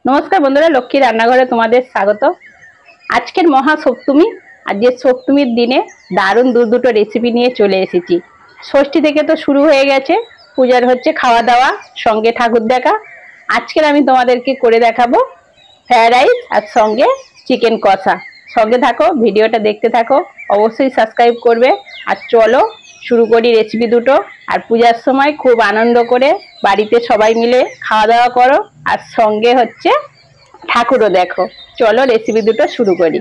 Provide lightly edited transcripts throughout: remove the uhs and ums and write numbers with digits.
নমস্কার বন্ধুরা, লক্ষ্মী রান্নাঘরে তোমাদের স্বাগত। আজকের মহা সপ্তমী, আজকে সপ্তমীর দিনে দারুণ দুটো রেসিপি নিয়ে চলে এসেছি। ষষ্ঠী থেকে তো শুরু হয়ে গেছে, পূজার হচ্ছে খাওয়া দাওয়া, সঙ্গে ঠাকুর দেখা। আজকের আমি তোমাদেরকে করে দেখাবো ফ্রাইড রাইস আর সঙ্গে চিকেন কষা। সঙ্গে থাকো, ভিডিওটা দেখতে থাকো, অবশ্যই সাবস্ক্রাইব করবে। আর চলো শুরু করি রেসিপি দুটো। আর পূজার সময় খুব আনন্দ করে বাড়িতে সবাই মিলে খাওয়া দাওয়া করো, আর সঙ্গে হচ্ছে ঠাকুরও দেখো। চলো রেসিপি দুটো শুরু করি।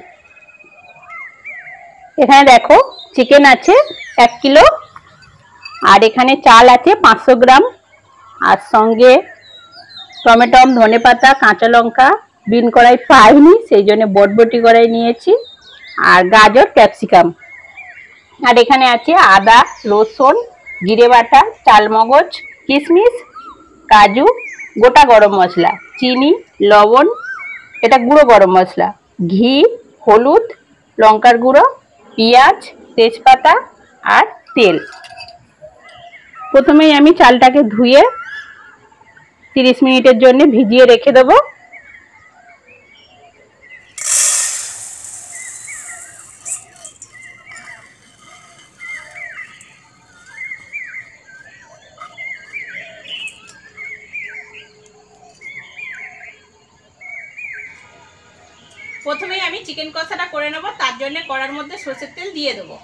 এখানে দেখো চিকেন আছে 1 কিলো, আর এখানে চাল আছে 500 গ্রাম, আর সঙ্গে টমেটো, ধনেপাতা, কাঁচা লঙ্কা, বিন কড়াই পাইনি সেই জন্য বটবটি কড়াই নিয়েছি, আর গাজর, ক্যাপসিকাম। আর এখানে আছে আদা, রসুন, জিরে বাটা, চালমগজ, কিশমিশ, কাজু, গোটা গরম মশলা, চিনি, লবণ, এটা গুঁড়ো গরম মশলা, ঘি, হলুদ, লঙ্কার গুঁড়ো, পেঁয়াজ, তেজপাতা আর তেল। প্রথমেই আমি চালটাকে ধুয়ে 30 মিনিটের জন্য ভিজিয়ে রেখে দেবো। প্রথমেই আমি চিকেন কষাটা করে নেব, তার জন্য কড়ার মধ্যে সরষের তেল দিয়ে দেবো।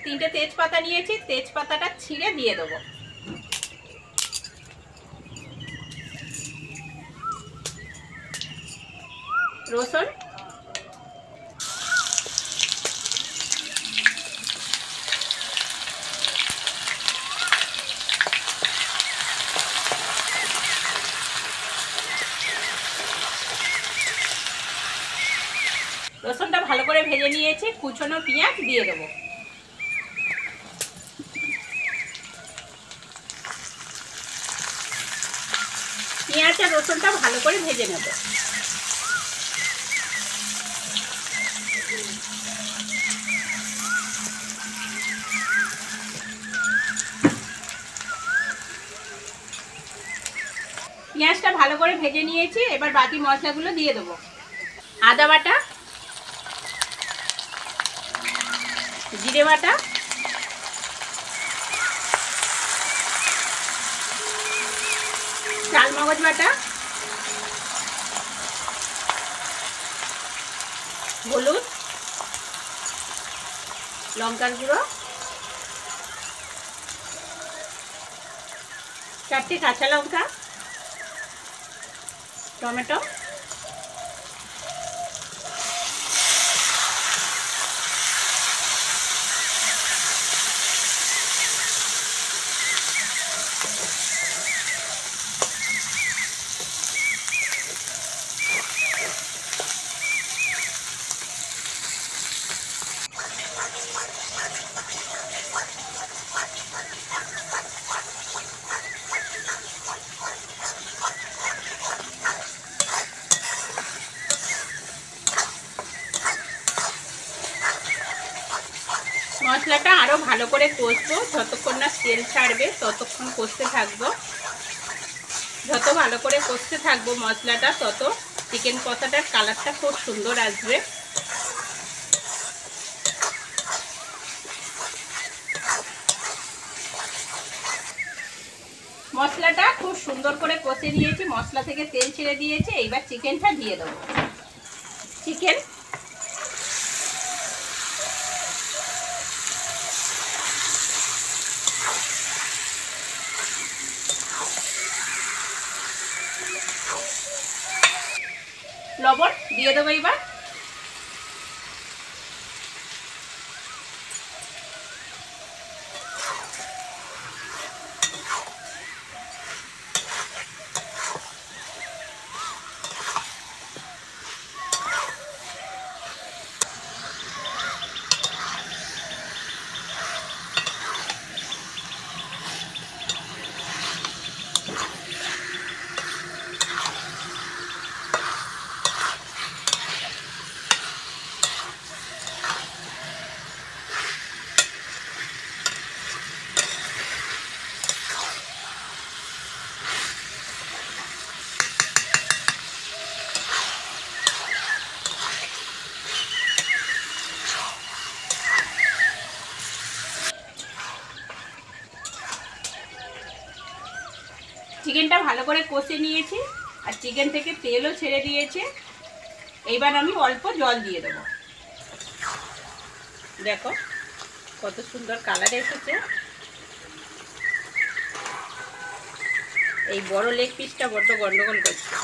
3টে তেজপাতা নিয়েছি, তেজপাতাটা ছিঁড়ে দিয়ে দেবো। রসুন, রসুনটা ভালো করে ভেজে নিয়েছি, কুচনো পেঁয়াজ দিয়ে দেবো। পেঁয়াজ আর রসুনটা ভালো করে ভেজে নেব। পেঁয়াজটা ভালো করে ভেজে নিয়েছি, এবার বাকি মশলাগুলো দিয়ে দেবো। আদা বাটা, জিরে বাটা, চালমগজ বাটা, হলুদ, লঙ্কার গুঁড়ো, 4টে কাঁচা লঙ্কা, টমেটো, মশলাটা আরো ভালো করে কষবো, যতক্ষণ না তেল ছাড়বে ততক্ষণ কষতে থাকবো। যত ভালো করে কষতে থাকবো মশলাটা, তত চিকেন কষাটার কালারটা খুব সুন্দর আসবে। মশলাটা খুব সুন্দর করে কষে নিয়েছি, মশলা থেকে তেল ছেড়ে দিয়েছে। এইবার চিকেনটা দিয়ে দেবো। চিকেন, লবণ দিয়ে দেবো। এবার চিকেনটা ভালো করে কষে নিয়েছি আর চিকেন থেকে তেলও ছেড়ে দিয়েছে। এইবার আমি অল্প জল দিয়ে দেবো। দেখো কত সুন্দর কালার এসেছে। এই বড় লেগ পিসটা বড্ড গন্ডগোল করছে।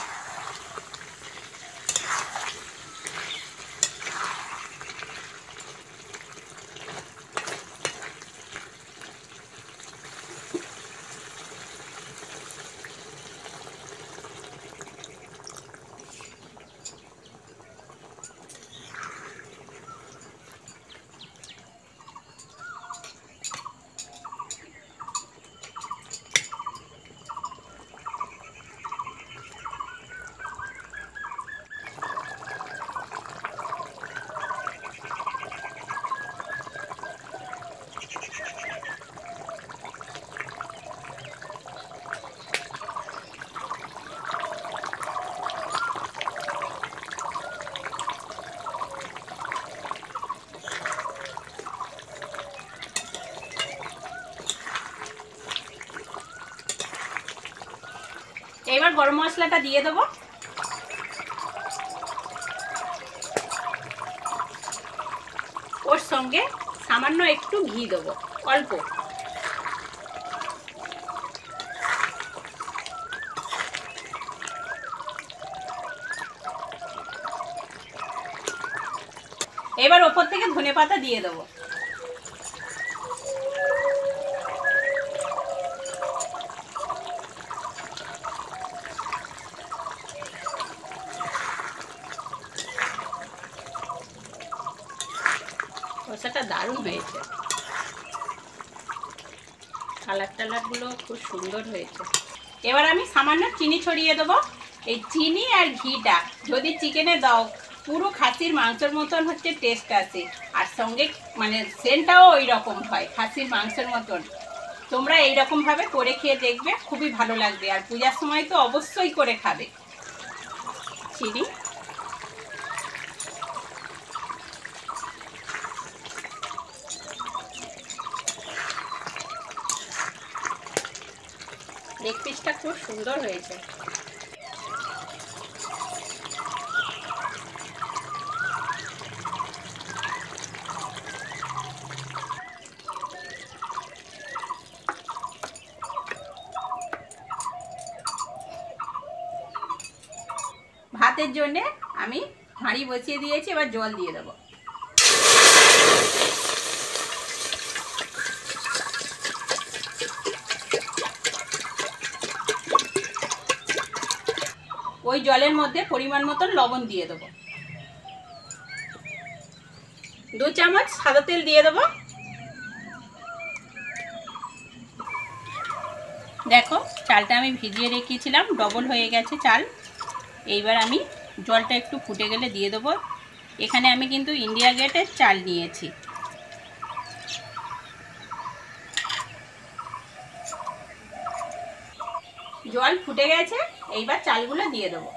এবার গরম মশলাটা দিয়ে দেবো। ওর সঙ্গে সামান্য একটু ঘি দেবো, অল্প। এবার ওপর থেকে ধনেপাতা দিয়ে দেবো। কষাটা দারুণ হয়েছে, কালার টালারগুলো খুব সুন্দর হয়েছে। এবার আমি সামান্য চিনি ছড়িয়ে দেবো। এই চিনি আর ঘিটা যদি চিকেনে দাও পুরো খাসির মাংসের মতন হচ্ছে টেস্ট আসে, আর সঙ্গে মানে সেন্টটাও ওই রকম হয় খাসির মাংসের মতন। তোমরা এইরকমভাবে করে খেয়ে দেখবে, খুবই ভালো লাগবে। আর পূজার সময় তো অবশ্যই করে খাবে। চিনি লেগ পিসটা খুব সুন্দর হয়েছে। ভাতের জন্য আমি হাঁড়ি বসিয়ে দিয়েছি, এবার জল দিয়ে দেবো। ওই জলের মধ্যে পরিমাণ মতন লবণ দিয়ে দেবো। 2 চামচ সাদা তেল দিয়ে দেবো। দেখো চালটা আমি ভিজিয়ে রেখেছিলাম, ডবল হয়ে গেছে চাল। এইবার আমি জলটা একটু ফুটে গেলে দিয়ে দেবো। এখানে আমি কিন্তু ইন্ডিয়া গেটের চাল নিয়েছি। জল ফুটে গেছে, এইবার চালগুলো দিয়ে দেবো।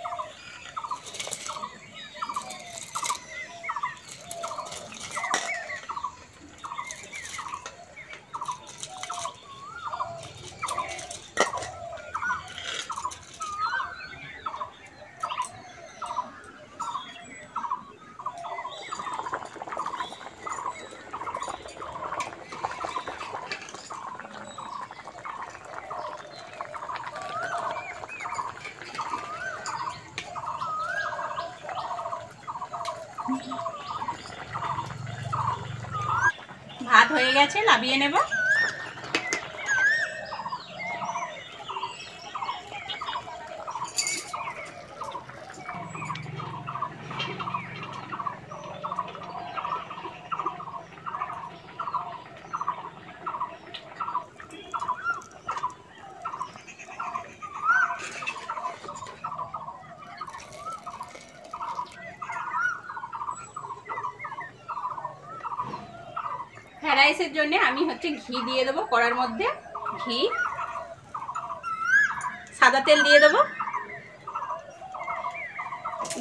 ভাত হয়ে গেছে, নামিয়ে নেব। ফ্রাইড রাইসের জন্য আমি হচ্ছে ঘি দিয়ে দেবো কড়ার মধ্যে। ঘি, সাদা তেল দিয়ে দেবো,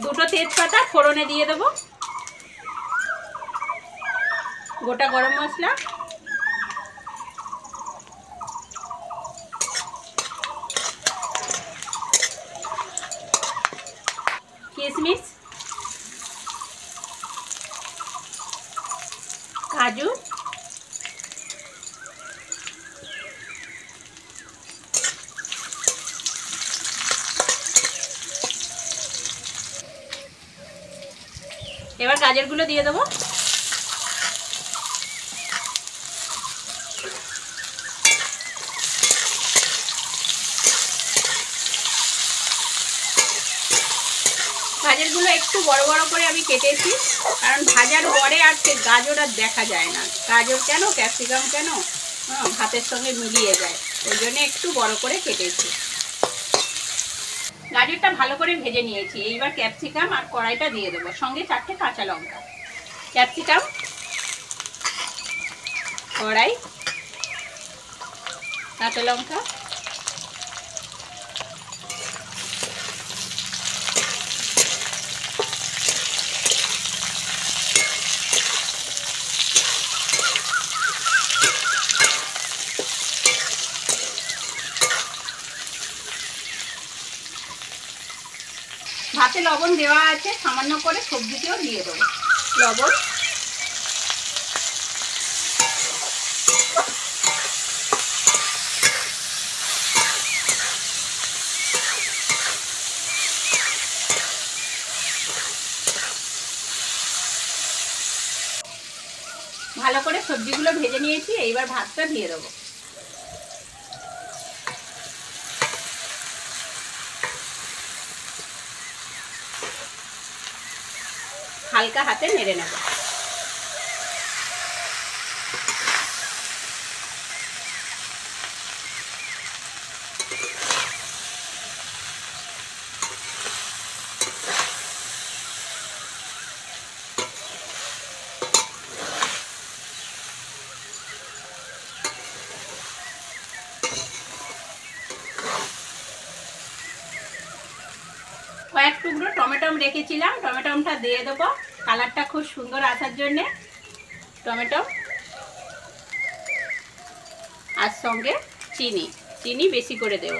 2টো তেজপাতা ফোড়নে দিয়ে দেবো, গোটা গরম মশলা, কিশমিশ, কাজু, এবার গাজরগুলো দিয়ে দেবো। গাজরগুলো একটু বড় বড় করে আমি কেটেছি, কারণ ভাজার পরে আর গাজর আর দেখা যায় না। গাজর কেন, ক্যাপসিকাম কেন, ভাতের সঙ্গে মিলিয়ে যায়, ওই জন্য একটু বড় করে কেটেছি। গাজরটা ভালো করে ভেজে নিয়েছি। এইবার ক্যাপসিকাম আর কড়াইটা দিয়ে দেবো, সঙ্গে 4টে কাঁচা লঙ্কা। ক্যাপসিকাম, কড়াই, কাঁচা লঙ্কা, ভাতে লবণ দেওয়া আছে, সামান্য করে সবজিতেও দিয়ে দেবো লবণ। ভালো করে সবজিগুলো ভেজে নিয়েছি, এইবার ভাতটা দিয়ে দেবো। হালকা হাতে নেড়ে নেব। কয়েক টুকরো টমেটো রেখেছিলাম, টমেটোটা দিয়ে দেবো কালারটা খুব সুন্দর আসার জন্যে। টমেটো আর সঙ্গে চিনি, চিনি বেশি করে দেব।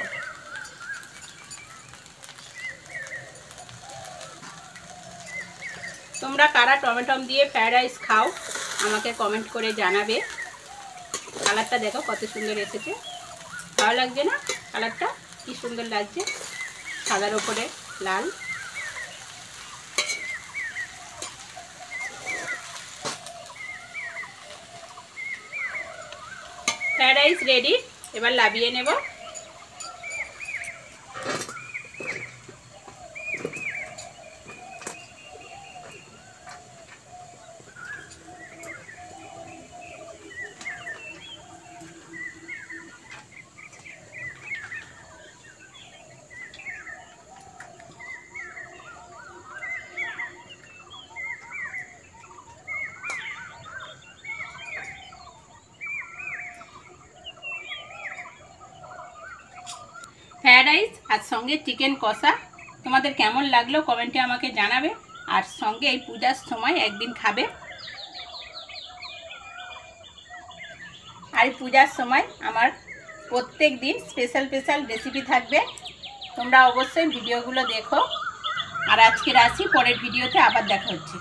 তোমরা কারা টমেটো দিয়ে ফ্রাইড রাইস খাও আমাকে কমেন্ট করে জানাবে। কালারটা দেখো কত সুন্দর এসেছে, ভালো লাগছে না? কালারটা কি সুন্দর লাগছে, সাদার উপরে লাল। ফ্রাইড রাইস রেডি, এবার নামিয়ে নেব। ফ্রাইড রাইস আর সঙ্গে চিকেন কষা তোমাদের কেমন লাগলো কমেন্টে আমাকে জানাবে। আর সঙ্গে এই পূজার সময় একদিন খাবে। আর পূজার সময় আমার প্রত্যেক দিন স্পেশাল স্পেশাল রেসিপি থাকবে, তোমরা অবশ্যই ভিডিওগুলো দেখো। আর আজকে আসি, পরের ভিডিওতে আবার দেখা হচ্ছে।